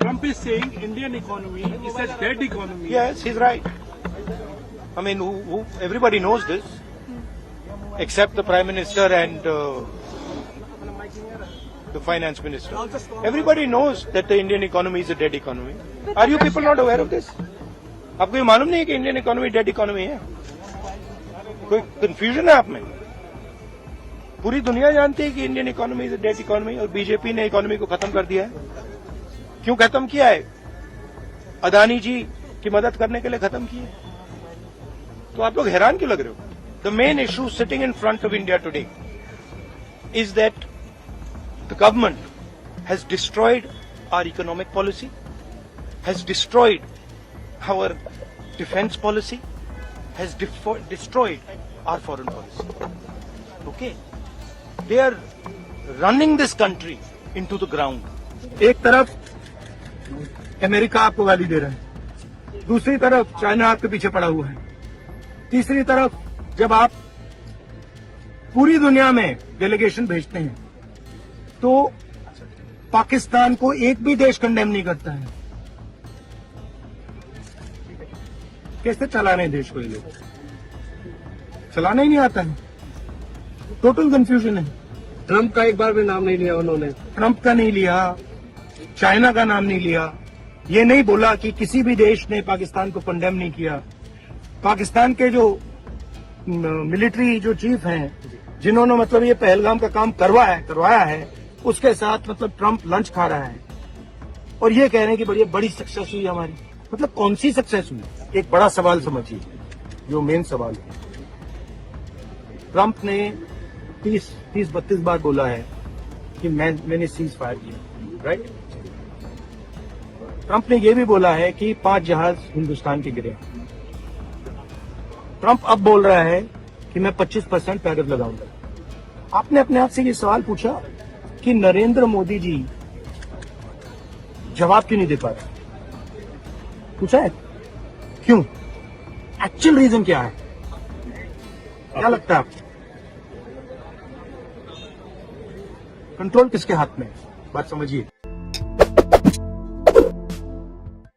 Trump is saying Indian economy is a dead economy. Yes, he's right. I mean, everybody knows this, except the Prime Minister and the Finance Minister. Everybody knows that the Indian economy is a dead economy. Are you people not aware of this? आपको ये मालूम नहीं है कि Indian economy dead economy है? कोई confusion है आप में? पूरी दुनिया जानती है कि Indian economy is a dead economy और बीजेपी ने इकोनॉमी को खत्म कर दिया है। क्यों खत्म किया है? अदानी जी की मदद करने के लिए खत्म किया है। तो आप लोग हैरान क्यों लग रहे हो? The main issue sitting in front of India today is that the government has destroyed our economic policy, has destroyed our defence policy, has destroyed our foreign policy. Okay? They are running this country into the ground. एक तरफ America आपको गाली दे रहा है, दूसरी तरफ China आपके पीछे पड़ा हुआ है, तीसरी तरफ जब आप पूरी दुनिया में डेलीगेशन भेजते हैं तो पाकिस्तान को एक भी देश कंडेम नहीं करता है. कैसे चलाने देश को ये लोग? चलाना ही नहीं आता है. टोटल कंफ्यूजन है. ट्रंप का एक बार भी नाम नहीं लिया उन्होंने. ट्रंप का नहीं लिया, चाइना का नाम नहीं लिया, ये नहीं बोला कि किसी भी देश ने पाकिस्तान को कंडेम नहीं किया. पाकिस्तान के जो मिलिट्री जो चीफ हैं, जिन्होंने मतलब ये पहलगाम का काम करवाया है, उसके साथ मतलब ट्रंप लंच खा रहा है और ये कह रहे हैं कि बड़ी सक्सेस हुई हमारी. मतलब कौन सी सक्सेस हुई? एक बड़ा सवाल समझिए, जो मेन सवाल है. ट्रंप ने 30-32 बार बोला है कि मैंने सीज फायर किया, राइट? ट्रंप ने यह भी बोला है कि 5 जहाज हिंदुस्तान के गिरे. ट्रंप अब बोल रहा है कि मैं 25% टैरिफ लगाऊंगा. आपने अपने आप से ये सवाल पूछा कि नरेंद्र मोदी जी जवाब क्यों नहीं दे पा रहे? पूछा है क्यों? एक्चुअल रीजन क्या है? क्या लगता है आपको? कंट्रोल किसके हाथ में है? बात समझिए.